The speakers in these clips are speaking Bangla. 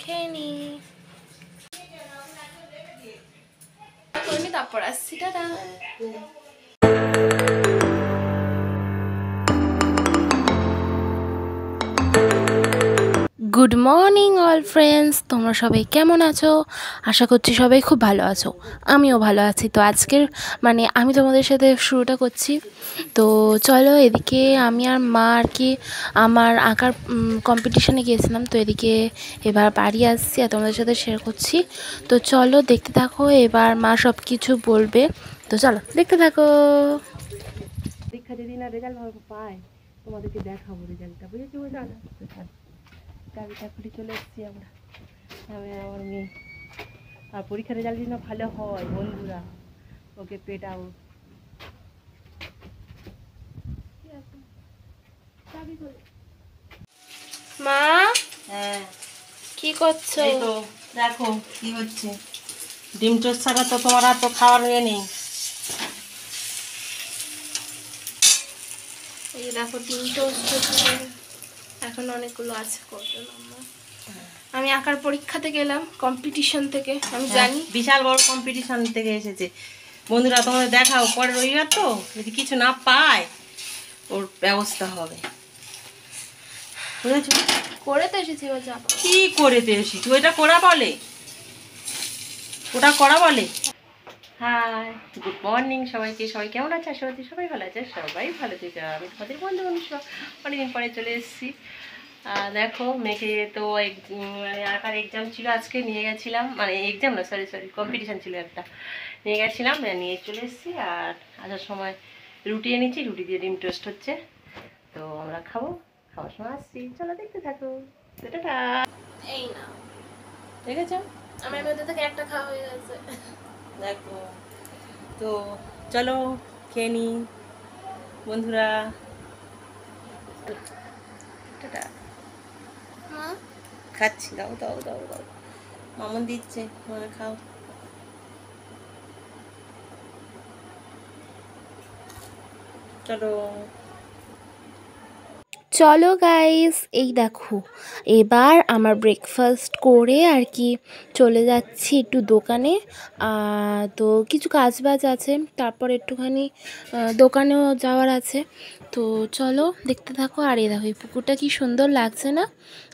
খেয়ে নি তারপর আসছি। Tata. Good morning all friends, তোমরা সবাই কেমন আছো? আশা করছি সবাই খুব ভালো আছো, আমিও ভালো আছি। তো আজকের আমি তোমাদের সাথে শুরুটা করছি। তো চলো, এদিকে আমি আর মা আর কি আমার আঁকার কম্পিটিশানে গিয়েছিলাম। তো এদিকে এবার বাড়ি আসছি আর তোমাদের সাথে শেয়ার করছি। তো চলো দেখতে থাকো, এবার মা সব কিছু বলবে। তো চলো দেখতে থাকো। পরীক্ষা যদি না রেজাল্ট পায় তোমাদেরকে দেখাবো রেজাল্টটা, বুঝেছি? গাড়িটা খুলে চলে এসেছি আমরা, আমি আমার মেয়ে। আর পরীক্ষার রেজাল্ট যদি না ভালো হয় বন্ধুরা, ওকে পেটাবো। মা, হ্যাঁ কি করছো? এই তো দেখো কি হচ্ছে। ডিম টোস্ট ছাড়া তো তোমার আর তো খাওয়ার ইয়ে নেই। এই দেখো ডিম টোস্ট হচ্ছে, এখন অনেকগুলো আছে করবে মাম্মা। আমি আঁকার পরীক্ষাতে গেলাম, কম্পিটিশন থেকে, আমি জানি বিশাল বড় কম্পিটিশন থেকে এসেছে বন্ধুরা। তোমাদের দেখাও পরে রবিবার তো, যদি কিছু না পায় ওর ব্যবস্থা হবে, বুঝেছো? করে তো এসেছি, ও যাবো কি করে তো এসেছি, ওইটা করা বলে, ওটা করা বলে। হাই, গুড মর্নিং সবাইকে। সবাই কেমন আছে? আশা করছি সবাই ভালো আছে, সবাই ভালো থেকে। আমি তোমাদের বন্ধু অনেকদিন পরে চলে এসেছি। দেখো মেয়েকে তো আঁকার এক্সাম ছিল আজকে, নিয়ে গেছিলাম, এক্সাম না, সরি কম্পিটিশান ছিল একটা, নিয়ে গেছিলাম, নিয়ে চলে এসেছি। আর আসার সময় রুটি এনেছি, রুটি দিয়ে ডিম টোস্ট হচ্ছে, তো আমরা খাবো, খাওয়ার সময় আসছি। চলো দেখতে থাকো। টাটা। এই না, দেখেছো আমার মধ্যে থেকে একটা খাওয়া হয়ে গেছে। দেখো, তো চলো খেয়ে নি বন্ধুরা। টাটা। মা, খাচ্ছি, দাও দাও দাও দাও, মামন দিচ্ছে, তোমাকে খাও। চলো চলো গাইস, এই দেখো এবার আমার ব্রেকফাস্ট করে আর কি চলে যাচ্ছি একটু দোকানে। তো কিছু কাজ বাজ আছে, তারপর একটুখানি দোকানেও যাওয়ার আছে। তো চলো দেখতে থাকো। আর এই দেখো এই পুকুরটা কি সুন্দর লাগছে না?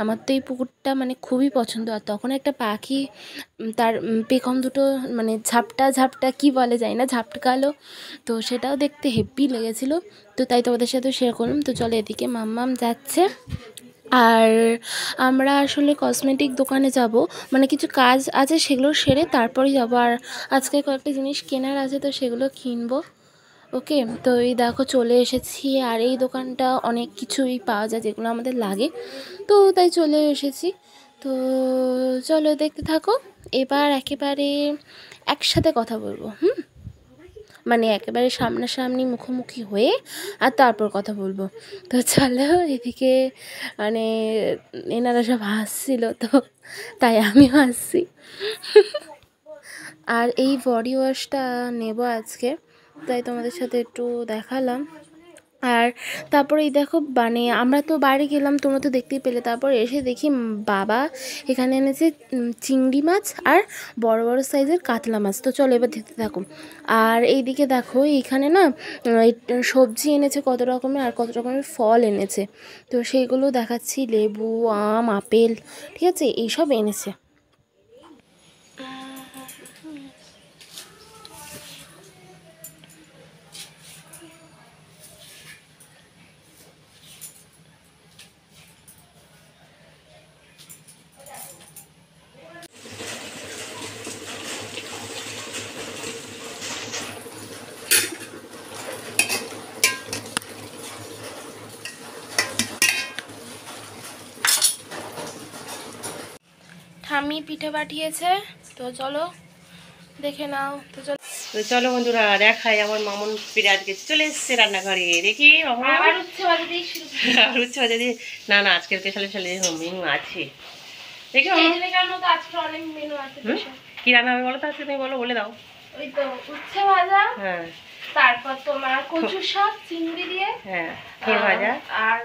আমার তো এই পুকুরটা খুবই পছন্দ। আর তখন একটা পাখি তার পেখম দুটো ঝাপটা ঝাপটা কি বলে যায় না, ঝাপটালো, তো সেটাও দেখতে হেব্বি লেগেছিলো। তো তাই তোমাদের সাথে শেয়ার করলাম। তো চলো, এদিকে মাম্মাম যাচ্ছে আর আমরা আসলে কসমেটিক দোকানে যাব, কিছু কাজ আছে সেগুলো সেরে তারপরেই যাবো। আর আজকে কয়েকটা জিনিস কেনার আছে, তো সেগুলো কিনবো। ওকে, তো এই দেখো চলে এসেছি। আর এই দোকানটা অনেক কিছুই পাওয়া যায় যেগুলো আমাদের লাগে, তো তাই চলে এসেছি। তো চলো দেখতে থাকো, এবার একেবারে একসাথে কথা বলবো। একেবারে সামনাসামনি মুখোমুখি হয়ে আর তারপর কথা বলবো। তো চলো, এদিকে এনারা সব হাসছিল, তো তাই আমিও হাসছি। আর এই বডি ওয়াশটা নেব আজকে, তাই তোমাদের সাথে একটু দেখালাম। আর তারপরে এই দেখো আমরা তো বাইরে গেলাম, তোমরা তো দেখতেই পেলে। তারপর এসে দেখি বাবা এখানে এনেছে চিংড়ি মাছ আর বড় বড় সাইজের কাতলা মাছ। তো চলো এবার দেখতে থাকো। আর এইদিকে দেখো এইখানে না সবজি এনেছে কত রকমের, আর কত রকমের ফল এনেছে, তো সেইগুলো দেখাচ্ছি। লেবু, আম, আপেল, ঠিক আছে, এইসব এনেছে। ঠাম্মি পিঠে পাঠিয়েছে, তো চলো দেখে নাও। তো চলো বন্ধুরা দেখাই, আমার মামুন ফিরে আজকে চলে এসছে রান্নাঘরে। দেখি উচ্ছে ভাজা দিয়ে, না না আজকে স্পেশাল মেনু আছে। দেখি কি রান্না হবে বলো তো আজকে, তুমি বলো, বলে দাও। ওই তো উচ্ছে ভাজা, হ্যাঁ, তারপর তোমার কচু শাক চিংড়ি দিয়ে, হ্যাঁ থোড় ভাজা, আর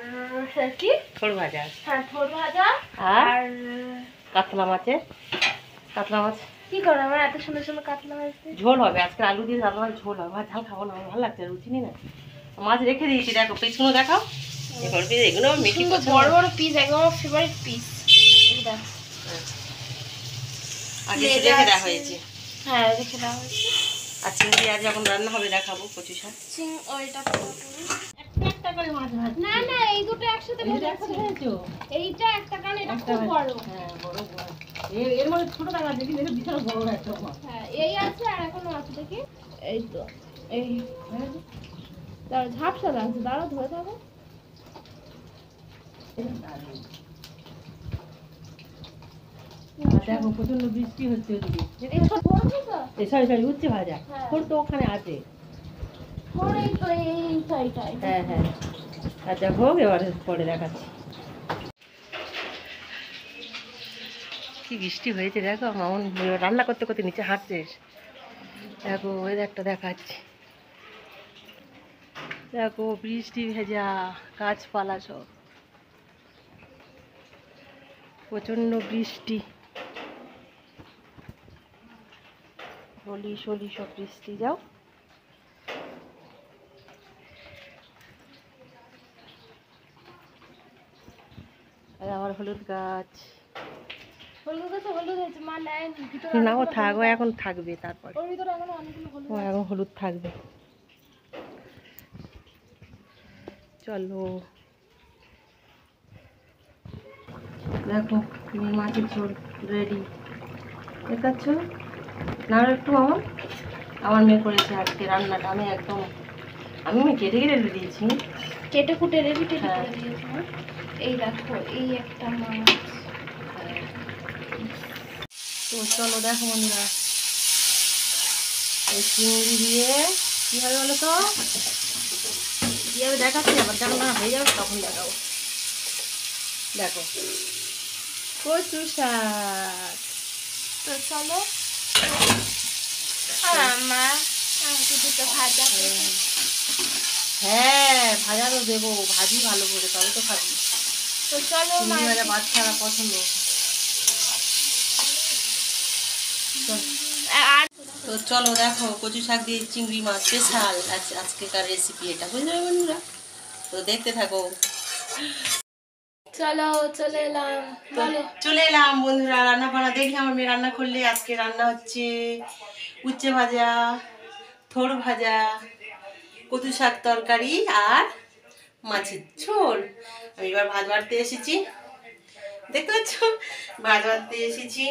কি থোড় ভাজা, হ্যাঁ থোড় ভাজা, আর আর কাতলা মাছের, কাতলা মাছ কি করো আমার এত সুন্দর সুন্দর কাতলা মাছ দিয়ে? ঝোল হবে আজকে, আলু দিয়ে কাতলা মাছ ঝোল হবে। ভাত ঝাল খাবো না, আমার ভালো লাগছে, রুচি নেই না। মাছ রেখে দিয়েছি, দেখো পিসগুলো দেখাও। এবার পিস এগুলো মেথি সুন্দর বড় বড় পিস, একদম আমার ফেভারিট পিস। আগে রেখে দেওয়া হয়েছে। হ্যাঁ রেখে দেওয়া হয়েছে। আর চিংড়ি আজ যখন রান্না হবে দেখাবো, কচু শাক। ওইটা একটা করে মাছ ভাজ। না না, এই দুটো একসাথে ভেজেছো। এইটা একটা, কারণ এটা খুব বড়। হ্যাঁ বড় বড়। এর মধ্যে ছোট টাকা দেখি, এটা বিশাল বড় একটা মাছ। হ্যাঁ এই আছে, আর এখনো আছে দেখি। এই তো এই দাঁড়া, ঝাপসা লাগছে, দাঁড়া ধরে থাকো। দেখো প্রচন্ড বৃষ্টি হচ্ছে ওদিকে। এই ছোট বড় তো, সরি সরি, উচ্ছে ভাজা। হ্যাঁ। তোর তো ওখানে আছে। এই তো এই সাইডটাই। হ্যাঁ হ্যাঁ, আচ্ছা হোক, এবার পরে দেখাচ্ছি। কি বৃষ্টি হয়েছে দেখো, মামন রান্না করতে করতে নিচে হাঁটছে। দেখো ওয়েদারটা দেখাচ্ছি, দেখো বৃষ্টি ভেজা গাছপালা সব, প্রচন্ড বৃষ্টি, হলি সলি সব বৃষ্টি। যাও আর আমার হলুদ গাছ। হলুদ আছে, হলুদ আছে, মা নেয়নি ভিতরে। না ও থাকবে, এখন থাকবে, তারপরে ওর ভিতরে এখনো অনেকগুলো হলুদ ও এখন হলুদ থাকবে। চলো দেখো মাছের ঝোল রেডি, দেখাচ্ছ না একটু। আমার মেয়ে করেছে আজকে রান্নাটা, আমি একদম আমি কেটে কেটে দিয়েছি, কেটে কুটে রেডি টেডি হ্যাঁ। করে দিয়েছে। এই দেখো এই একটা মাছ। তো চলো দেখো বন্ধুরা, এই চিংড়ি দিয়ে কীভাবে বলো তো, কীভাবে দেখাচ্ছি, আবার যখন না হয়ে যাবে তখন দেখাবো। দেখো কচু শাক। তো চলো, আর মা আমাকে দুটো ভাজা করে দাও। হ্যাঁ ভাজা তো দেবো, ভাজি ভালো করে, তবে তো খাবি। তো চলো মা, চিংড়ি ভাজা বাচ্চারা পছন্দ। আর তো চলো দেখো কচু শাক দিয়ে চিংড়ি মাছ স্পেশাল আজকেকার রেসিপি এটা, বুঝলে বন্ধুরা? তো দেখতে থাকো। চলো চলে এলাম। বলো। চলে এলাম বন্ধুরা, রান্না বান্না দেখি আমার মেয়ে রান্না করলে। আজকে রান্না হচ্ছে উচ্ছে ভাজা, থোড় ভাজা, কচু শাক তরকারি আর মাছের ঝোল। আমি এবার ভাত বাড়তে এসেছি, দেখতে পাচ্ছ ভাত বাড়তে এসেছি।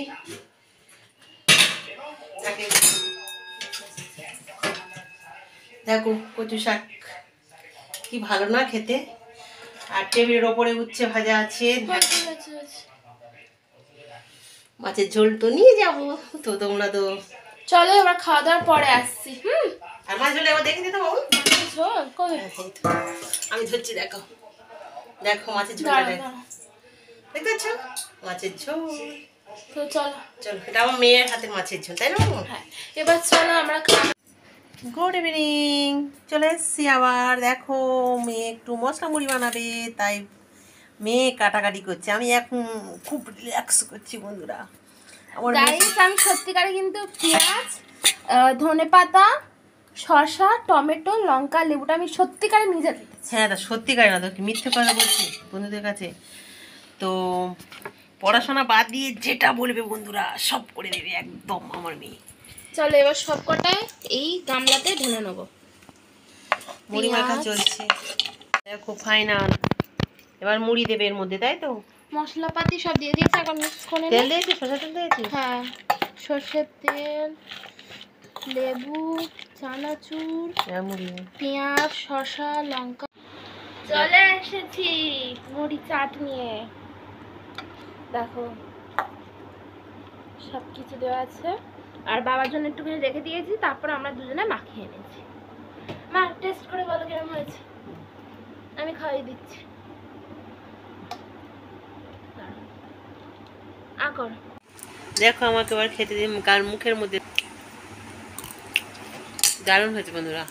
দেখো কচু শাক কি ভালো না খেতে, আর টেবিলের ওপরে উচ্ছে ভাজা আছে, মাছের ঝোল তো নিয়ে যাবো। তো তোমরা তো চলো এবার খাওয়া দাওয়ার পরে আসছি। আর মাছ ঝোলে এবার দেখে দিতে বাবু। ঝোল কই? আমি ধরছি, দেখো দেখো মাছের ঝোল, দাঁড়াও, দাঁড়াও। দেখতে পাচ্ছ মাছের ঝোল। তো চলো চলো, এটা আমার মেয়ের হাতের মাছের ঝোল, তাই না? হ্যাঁ এবার চলো আমরা গুড ইভিনিং, চলে এসছি আবার। দেখো মেয়ে একটু মশলা মুড়ি বানাবে, তাই মেয়ে কাটাকাটি করছে, আমি এখন খুব রিল্যাক্স করছি বন্ধুরা। আমার গাইস আমি সত্যিকারে কিন্তু পেঁয়াজ, ধনেপাতা, শসা, টমেটো, লঙ্কা, লেবুটা আমি সত্যিকারে নিজে দিয়েছি। হ্যাঁ তা সত্যিকার না, তো কি মিথ্যে কথা বলছি বন্ধুদের কাছে? তো পড়াশোনা বাদ দিয়ে যেটা বলবে বন্ধুরা সব করে দেবে একদম আমার মেয়ে। চলো এবার সব কটায় এই গামলাতে ঢেলে নেবো। মুড়ি মাখা চলছে, দেখো ফাইনাল। এবার মুড়ি দেবে এর মধ্যে, তাই তো? মশলাপাতি সব দিয়ে দিয়েছি, এখন মিক্স করে তেল দিয়েছি, সরষের তেল দিয়েছি। হ্যাঁ সর্ষের তেল, লেবু, চানাচুর, মুড়ি পেঁয়াজ, শসা, লঙ্কা। চলে এসেছি মুড়ি চাট নিয়ে, দেখো সব কিছু দেওয়া আছে। আর বাবার জন্য একটুখানি রেখে দিয়েছি, তারপর আমরা দুজনে মাখিয়ে এনেছি। মা টেস্ট করে বলো কেমন হয়েছে, আমি খাইয়ে দিচ্ছি। আকর দেখো আমাকে এবার খেতে দিন, কার মুখের মধ্যে দারুণ হয়েছে বন্ধুরা।